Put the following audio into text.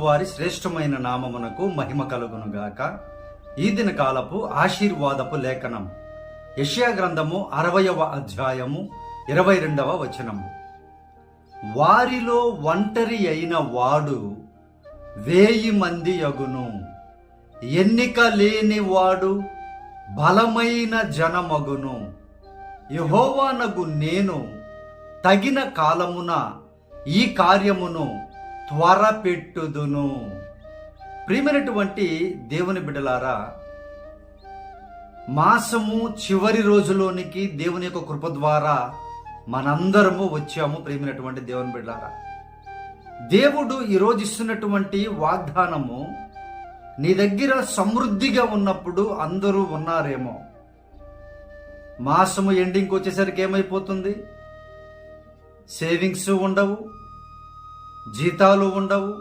వారి శ్రేష్టమైన నామమునకు మహిమ కలుగునుగాక. ఈ దిన కాలపు ఆశీర్వాదపు లేఖనం యెషయా గ్రంథము 60వ అధ్యాయము 22వ వచనము. వారిలో ఒంటరి అయిన వాడు 1000 మంది యగును, ఎన్నిక లేని వాడు బలమైన జనమగును. యెహోవానగు నేను తగిన కాలమున ఈ కార్యమును త్వరపెట్టుదును. ప్రియమైనటువంటి దేవుని బిడ్డలారా, మాసము చివరి రోజులోనికి దేవుని యొక్క కృప ద్వారా మనందరము వచ్చాము. ప్రియమైనటువంటి దేవుని బిడ్డలారా, దేవుడు ఈరోజు ఇస్తున్నటువంటి వాగ్దానము నీ దగ్గర సమృద్ధిగా ఉన్నప్పుడు అందరూ ఉన్నారేమో, మాసము ఎండింగ్కి వచ్చేసరికి ఏమైపోతుంది? సేవింగ్స్ ఉండవు, జీతాలు ఉండవు,